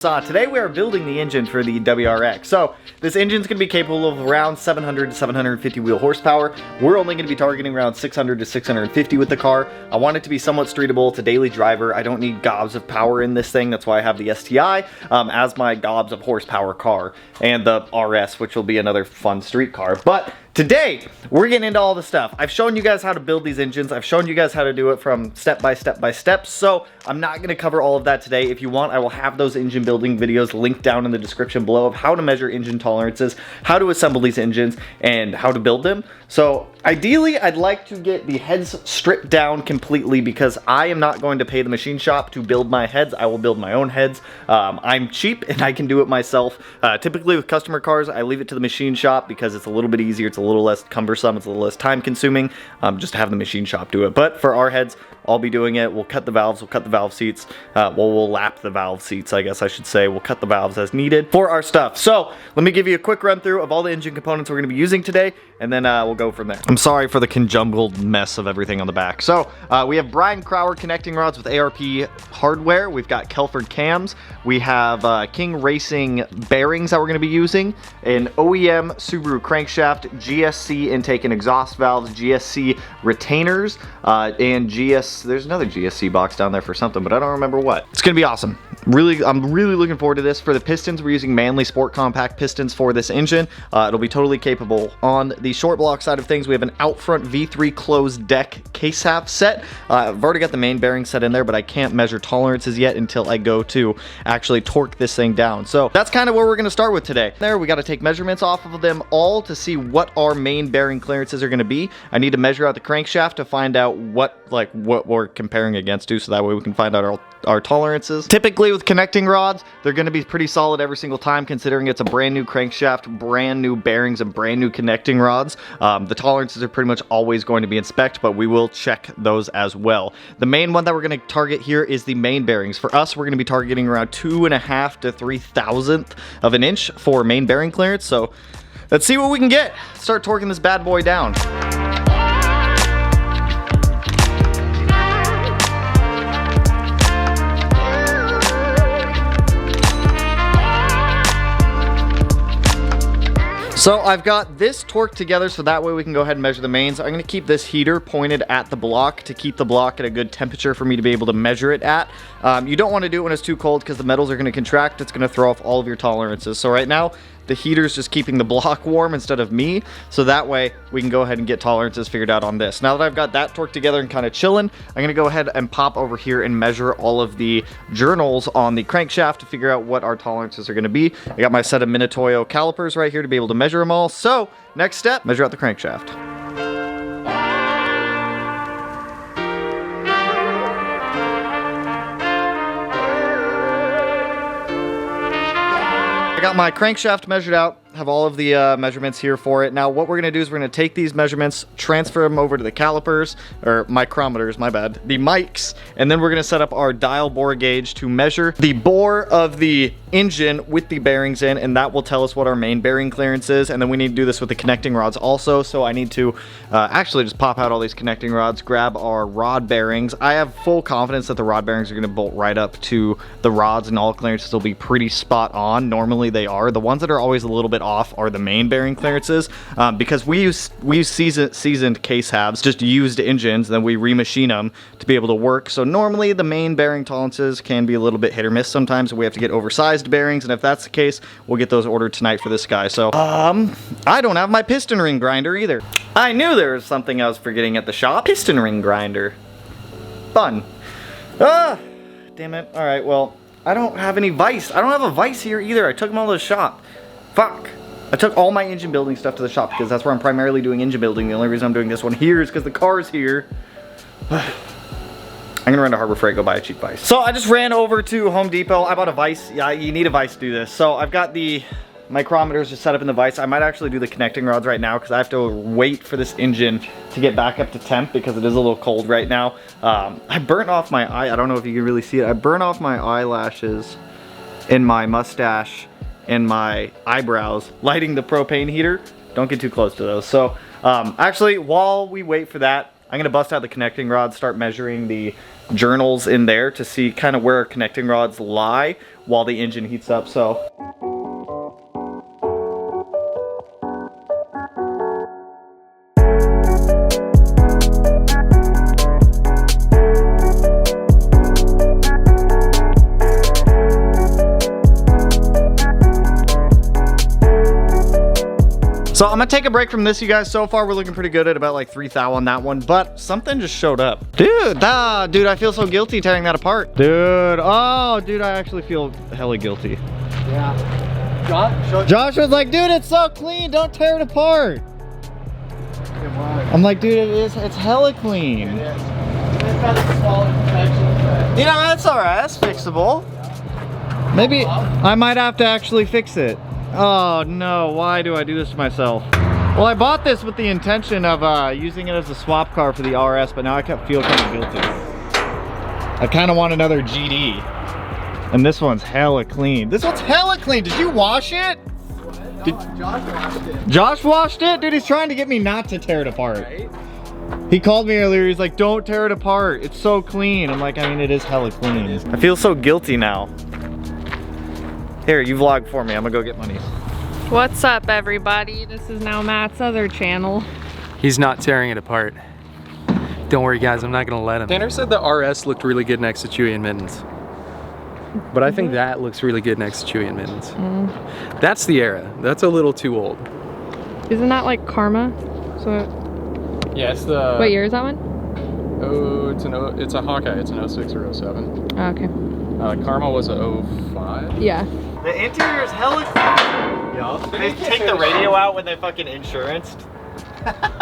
Today we are building the engine for the WRX. So this engine's going to be capable of around 700 to 750 wheel horsepower. We're only going to be targeting around 600 to 650 with the car. I want it to be somewhat streetable. It's a daily driver. I don't need gobs of power in this thing. That's why I have the STI as my gobs of horsepower car, and the RS, which will be another fun street car. But today, we're getting into all the stuff. I've shown you guys how to build these engines. I've shown you guys how to do it from step by step. So I'm not going to cover all of that today. If you want, I will have those engine building videos linked down in the description below of how to measure engine tolerances, how to assemble these engines, and how to build them. So ideally, I'd like to get the heads stripped down completely because I am not going to pay the machine shop to build my heads. I will build my own heads. I'm cheap and I can do it myself. Typically with customer cars, I leave it to the machine shop because it's a little bit easier. It's a little less cumbersome. It's a little less time consuming just to have the machine shop do it. But for our heads, I'll be doing it. We'll cut the valves. We'll cut the valve seats. We'll lap the valve seats, I guess I should say. We'll cut the valves as needed for our stuff. So let me give you a quick run through of all the engine components we're going to be using today, and then we'll go from there. I'm sorry for the conjumbled mess of everything on the back. So we have Brian Crower connecting rods with ARP hardware. We've got Kelford cams. We have King Racing bearings that we're going to be using, an OEM Subaru crankshaft, GSC intake and exhaust valves, GSC retainers, and there's another GSC box down there for something, but I don't remember what. It's going to be awesome. I'm really looking forward to this. For the pistons, we're using Manley Sport Compact pistons for this engine. It'll be totally capable. On the short block side of things, we have an out front V3 closed deck case half set. I've already got the main bearing set in there, but I can't measure tolerances yet until I go to actually torque this thing down. So that's kind of where we're going to start with today. There, we got to take measurements off of them all to see what our main bearing clearances are going to be. I need to measure out the crankshaft to find out what we're comparing against to, so that way we can find out our tolerances. Typically with connecting rods, they're going to be pretty solid every single time, considering it's a brand new crankshaft, brand new bearings, and brand new connecting rods. The tolerances are pretty much always going to be inspected, but we will check those as well. The main one that we're going to target here is the main bearings. For us, we're going to be targeting around 2.5 to 3/1000 of an inch for main bearing clearance. So let's see what we can get. Start torquing this bad boy down. So I've got this torqued together so that way we can go ahead and measure the mains. I'm going to keep this heater pointed at the block to keep the block at a good temperature for me to be able to measure it at. You don't want to do it when it's too cold because the metals are going to contract. It's going to throw off all of your tolerances. So right now, the heater's just keeping the block warm instead of me, so that way we can go ahead and get tolerances figured out on this. Now that I've got that torqued together and kind of chilling, I'm going to go ahead and pop over here and measure all of the journals on the crankshaft to figure out what our tolerances are going to be. I got my set of Minotoyo calipers right here to be able to measure them all. So next step, measure out the crankshaft. I got my crankshaft measured out, have all of the measurements here for it. Now what we're going to do is we're going to take these measurements, transfer them over to the calipers, or micrometers, my bad, the mics, and then we're going to set up our dial bore gauge to measure the bore of the engine with the bearings in, and that will tell us what our main bearing clearance is. And then we need to do this with the connecting rods also, so I need to actually just pop out all these connecting rods, grab our rod bearings. I have full confidence that the rod bearings are going to bolt right up to the rods, and all clearances will be pretty spot on. Normally they are. The ones that are always a little bit off are the main bearing clearances, because we use seasoned case halves, just used engines, then we remachine them to be able to work. So normally the main bearing tolerances can be a little bit hit or miss sometimes. We have to get oversized bearings, and if that's the case, we'll get those ordered tonight for this guy. So I don't have my piston ring grinder either. I knew there was something I was forgetting at the shop. Piston ring grinder. Fun. Damn it. All right, well, I don't have any vise. I don't have a vise here either. I took them all to the shop. Fuck. I took all my engine building stuff to the shop because that's where I'm primarily doing engine building. The only reason I'm doing this one here is because the car's here. I'm gonna run to Harbor Freight, go buy a cheap vise. So I just ran over to Home Depot. I bought a vise. Yeah, you need a vise to do this. So I've got the micrometers just set up in the vise. I might actually do the connecting rods right now because I have to wait for this engine to get back up to temp because it is a little cold right now. I burnt off my eye. I don't know if you can really see it. I burnt off my eyelashes and my mustache and my eyebrows lighting the propane heater. Don't get too close to those. So actually, while we wait for that, I'm gonna bust out the connecting rods, start measuring the journals in there to see kind of where our connecting rods lie while the engine heats up, so. So I'm gonna take a break from this, you guys. So far, we're looking pretty good at about like 3 thou on that one, but something just showed up. Dude, dude, I feel so guilty tearing that apart. Dude, oh, dude, I actually feel hella guilty. Yeah. Josh was like, dude, it's so clean, don't tear it apart. I'm like, dude, it's hella clean. It is. It's got a small imperfection. You know, that's all right, that's fixable. Maybe I might have to actually fix it. Oh no, why do I do this to myself? Well, I bought this with the intention of using it as a swap car for the RS, but now I feel kind of guilty. I kind of want another GD. And this one's hella clean. This one's hella clean. Did you wash it? Josh washed it. Josh washed it? Dude, he's trying to get me not to tear it apart. Right? He called me earlier, he's like, don't tear it apart. It's so clean. I'm like, I mean, it is hella clean. I feel so guilty now. Here, you vlog for me. I'm gonna go get money. What's up, everybody? This is now Matt's other channel. He's not tearing it apart. Don't worry, guys, I'm not gonna let him. Tanner said the RS looked really good next to Chewy and Mittens. But I think that looks really good next to Chewy and Mittens. That's the era. That's a little too old. Isn't that like Karma? So, Yeah, it's the... what year is that one? Oh, it's a Hawkeye. It's an 06 or 07. Oh, okay. Karma was a 05. Yeah. The interior is hella clean. Yeah. They take the radio out when they fucking insuranced.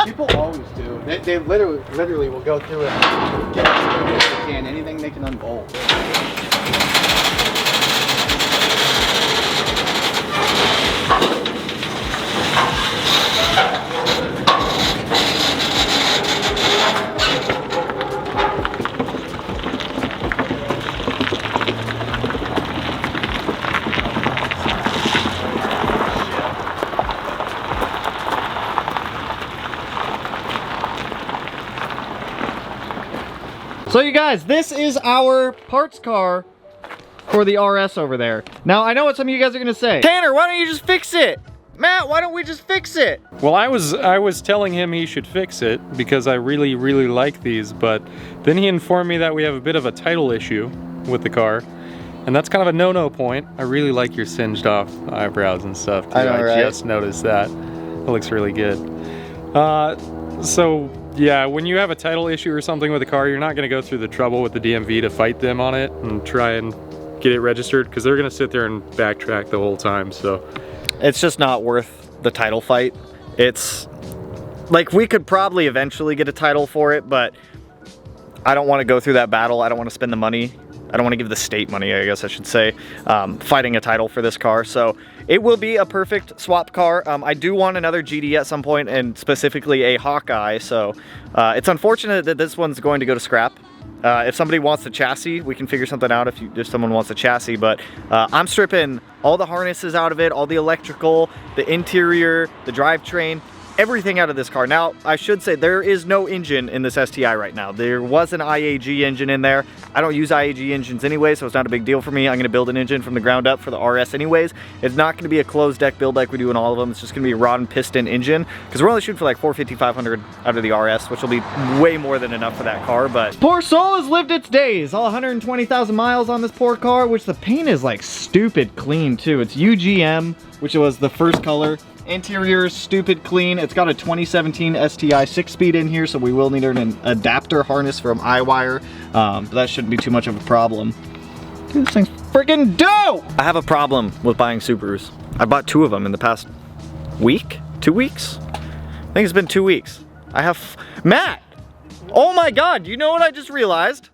People always do. They literally will go through it and get everything they can, anything they can unbolt. So you guys, this is our parts car for the RS over there. Now, I know what some of you guys are gonna say. Tanner, why don't you just fix it? Matt, why don't we just fix it? Well, I was telling him he should fix it because I really, really like these, but then he informed me that we have a bit of a title issue with the car. And that's kind of a no-no point. I really like your singed off eyebrows and stuff too. I know, right? Just noticed that. It looks really good. So yeah, when you have a title issue or something with a car, you're not gonna go through the trouble with the DMV to fight them on it and try and get it registered, because they're gonna sit there and backtrack the whole time, so. It's just not worth the title fight. It's, like, we could probably eventually get a title for it, but I don't wanna go through that battle. I don't wanna spend the money. I don't want to give the state money, I guess I should say, fighting a title for this car. So it will be a perfect swap car. I do want another GD at some point, and specifically a Hawkeye. So it's unfortunate that this one's going to go to scrap. If somebody wants the chassis, we can figure something out if someone wants the chassis. But I'm stripping all the harnesses out of it, all the electrical, the interior, the drivetrain, everything out of this car. Now, I should say there is no engine in this STI right now. There was an IAG engine in there. I don't use IAG engines anyway, so it's not a big deal for me. I'm gonna build an engine from the ground up for the RS anyways. It's not gonna be a closed deck build like we do in all of them. It's just gonna be a rod and piston engine, because we're only shooting for like 450, 500 out of the RS, which will be way more than enough for that car. But poor soul has lived its days. All 120,000 miles on this poor car, which the paint is like stupid clean too. It's UGM, which was the first color. Interior is stupid clean. It's got a 2017 STI 6-speed in here, so we will need an adapter harness from iWire, but that shouldn't be too much of a problem. Dude, this thing's freaking dope! I have a problem with buying Subarus. I bought 2 of them in the past week? 2 weeks? I think it's been 2 weeks. I have... Matt! Oh my god, you know what I just realized?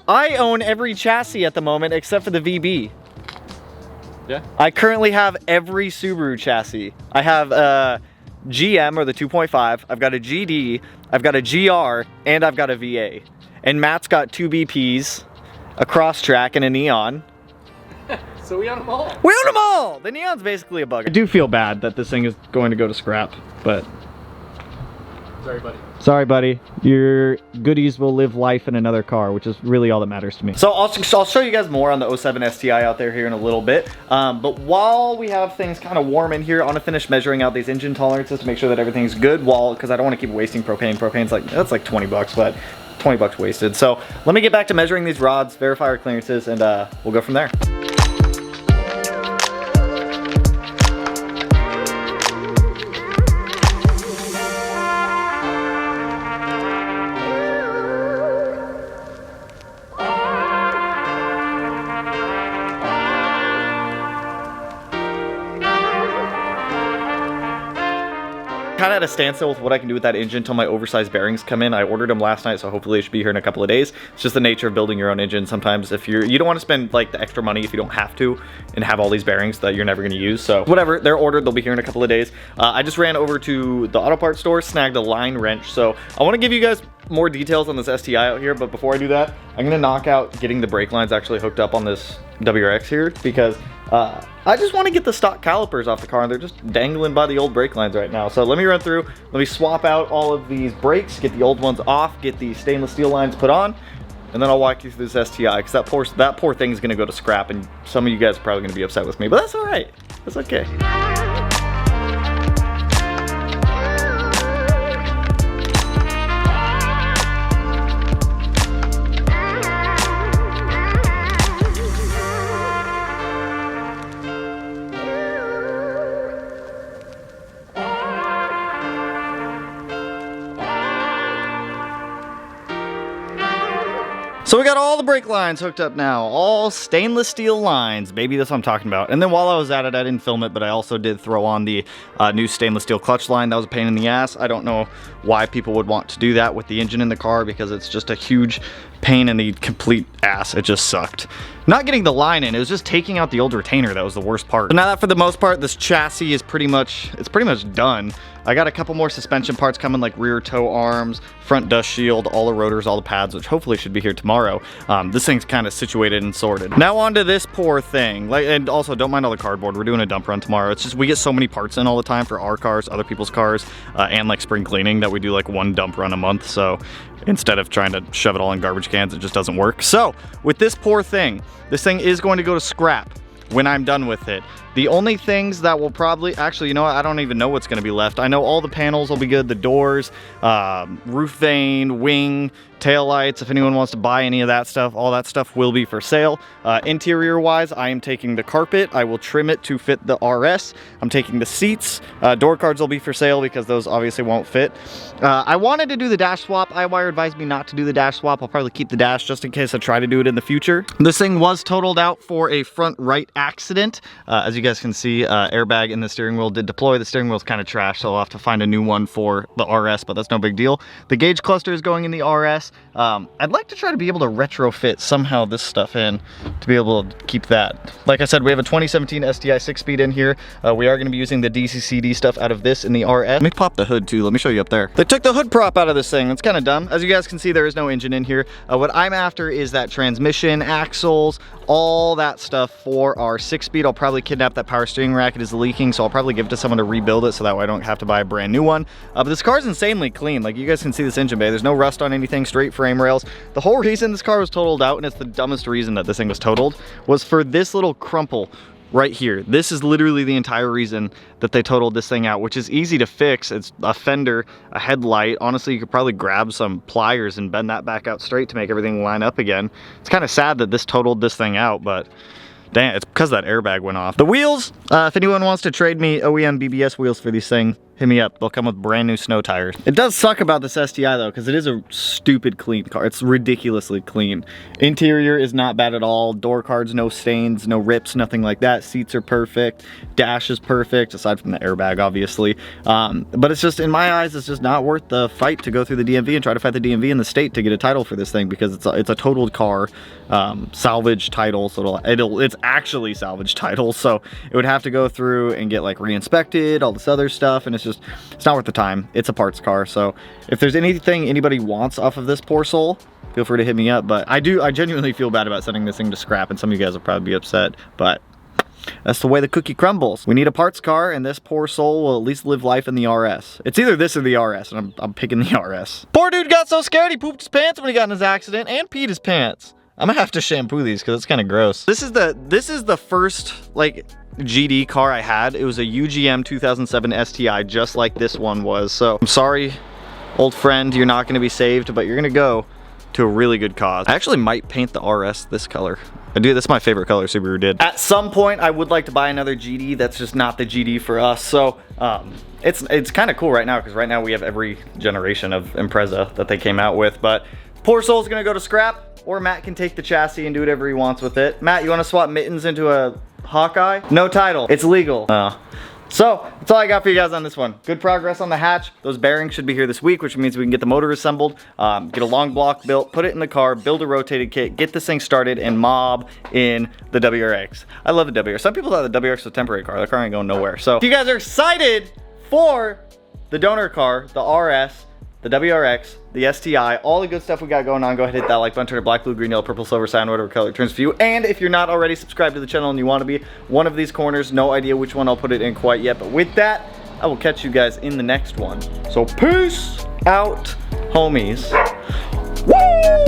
I own every chassis at the moment except for the VB. Yeah. I currently have every Subaru chassis. I have a GM, or the 2.5, I've got a GD, I've got a GR, and I've got a VA. And Matt's got 2 BPs, a Crosstrack, and a Neon. So we own them all. We own them all! The Neon's basically a bug. I do feel bad that this thing is going to go to scrap, but... Sorry, buddy. Sorry, buddy. Your goodies will live life in another car, which is really all that matters to me. So I'll show you guys more on the 07 STI out there here in a little bit. But while we have things kind of warm in here, I want to finish measuring out these engine tolerances to make sure that everything's good, because I don't want to keep wasting propane. Propane's like, that's like 20 bucks, but 20 bucks wasted. So let me get back to measuring these rods, verify our clearances, and we'll go from there. Kind of at a standstill with what I can do with that engine until my oversized bearings come in. I ordered them last night, so hopefully it should be here in a couple of days. It's just the nature of building your own engine. Sometimes if you don't want to spend like the extra money if you don't have to and have all these bearings that you're never going to use. So whatever, they're ordered, they'll be here in a couple of days. I just ran over to the auto parts store, snagged a line wrench. So I want to give you guys more details on this STI out here, but before I do that, I'm going to knock out getting the brake lines actually hooked up on this WRX here, because I just want to get the stock calipers off the car and they're just dangling by the old brake lines right now. So let me run through, let me swap out all of these brakes, get the old ones off, get the stainless steel lines put on, and then I'll walk you through this STI, because that poor thing is going to go to scrap, and some of you guys are probably going to be upset with me, but that's all right. That's okay. So we got all the brake lines hooked up now, all stainless steel lines, baby, that's what I'm talking about. And then while I was at it, I didn't film it, but I also did throw on the new stainless steel clutch line. That was a pain in the ass. I don't know why people would want to do that with the engine in the car, because it's just a huge pain in the complete ass. It just sucked. Not getting the line in, it was just taking out the old retainer that was the worst part. But now that for the most part, this chassis is pretty much done. I got a couple more suspension parts coming, like rear toe arms, front dust shield, all the rotors, all the pads, which hopefully should be here tomorrow. This thing's kind of situated and sorted. Now onto this poor thing. And also don't mind all the cardboard. We're doing a dump run tomorrow. It's just we get so many parts in all the time for our cars, other people's cars, and like spring cleaning, that we do like one dump run a month. So instead of trying to shove it all in garbage cans, it just doesn't work. So with this poor thing, this thing is going to go to scrap when I'm done with it. The only things that will probably, actually, you know what, I don't even know what's going to be left. I know all the panels will be good, the doors, roof vane, wing, tail lights. If anyone wants to buy any of that stuff, all that stuff will be for sale. Interior wise, I am taking the carpet. I will trim it to fit the RS. I'm taking the seats. Door cards will be for sale because those obviously won't fit. I wanted to do the dash swap. iWire advised me not to do the dash swap. I'll probably keep the dash just in case I try to do it in the future. This thing was totaled out for a front right accident. As you guys can see, airbag in the steering wheel did deploy. The steering wheel's kind of trash, so I'll have to find a new one for the RS, but that's no big deal. The gauge cluster is going in the RS. I'd like to try to be able to retrofit somehow this stuff in to be able to keep that. Like I said, we have a 2017 STI 6-speed in here. We are going to be using the DCCD stuff out of this in the RS. Let me pop the hood too. Let me show you up there. They took the hood prop out of this thing. That's kind of dumb. As you guys can see, there is no engine in here. What I'm after is that transmission, axles, all that stuff for our 6-speed. I'll probably kidnap that power steering rack. It is leaking, so I'll probably give it to someone to rebuild it so that way I don't have to buy a brand new one. But this car is insanely clean. Like, you guys can see this engine bay. There's no rust on anything, straight frame rails. The whole reason this car was totaled out, and it's the dumbest reason that this thing was totaled, was for this little crumple right here. This is literally the entire reason that they totaled this thing out, which is easy to fix. It's a fender, a headlight. Honestly, you could probably grab some pliers and bend that back out straight to make everything line up again. It's kind of sad that this totaled this thing out, but damn, it's because that airbag went off. The wheels, if anyone wants to trade me OEM BBS wheels for these things, hit me up. They'll come with brand new snow tires. It does suck about this STI though, because it is a stupid clean car. It's ridiculously clean. Interior is not bad at all. Door cards, no stains, no rips, nothing like that. Seats are perfect. Dash is perfect, aside from the airbag, obviously. But it's just, in my eyes, it's just not worth the fight to go through the DMV and try to fight the DMV in the state to get a title for this thing, because it's a totaled car, salvage title, so it's actually salvage title, so it would have to go through and get like re-inspected, all this other stuff, and it's not worth the time. It's a parts car, so if there's anything anybody wants off of this poor soul, feel free to hit me up. But I genuinely feel bad about sending this thing to scrap, and some of you guys will probably be upset, but That's the way the cookie crumbles. We need a parts car, and this poor soul will at least live life in the RS. It's either this or the RS, and I'm picking the RS. Poor dude got so scared he pooped his pants when he got in his accident and peed his pants. I'm gonna have to shampoo these because it's kind of gross. This is the first like GD car I had. It was a UGM 2007 STI, just like this one was. So I'm sorry, old friend, you're not gonna be saved, but you're gonna go to a really good cause. I actually might paint the RS this color. I do, that's my favorite color Subaru did. At some point, I would like to buy another GD. That's just not the GD for us. So it's kind of cool right now because right now we have every generation of Impreza that they came out with. But poor soul's gonna go to scrap, or Matt can take the chassis and do whatever he wants with it. Matt, you wanna swap Mittens into a Hawkeye? No title, it's legal. So, that's all I got for you guys on this one. Good progress on the hatch. Those bearings should be here this week, which means we can get the motor assembled, get a long block built, put it in the car, build a rotated kit, get this thing started, and mob in the WRX. I love the WRX. Some people thought the WRX was a temporary car. The car ain't going nowhere. So, if you guys are excited for the donor car, the RS, the WRX, the STI, all the good stuff we got going on, go ahead and hit that like button, turn it black, blue, green, yellow, purple, silver, cyan, whatever color it turns for you. And if you're not already subscribed to the channel and you want to be one of these corners, no idea which one I'll put it in quite yet, but with that, I will catch you guys in the next one. So peace out, homies. Woo!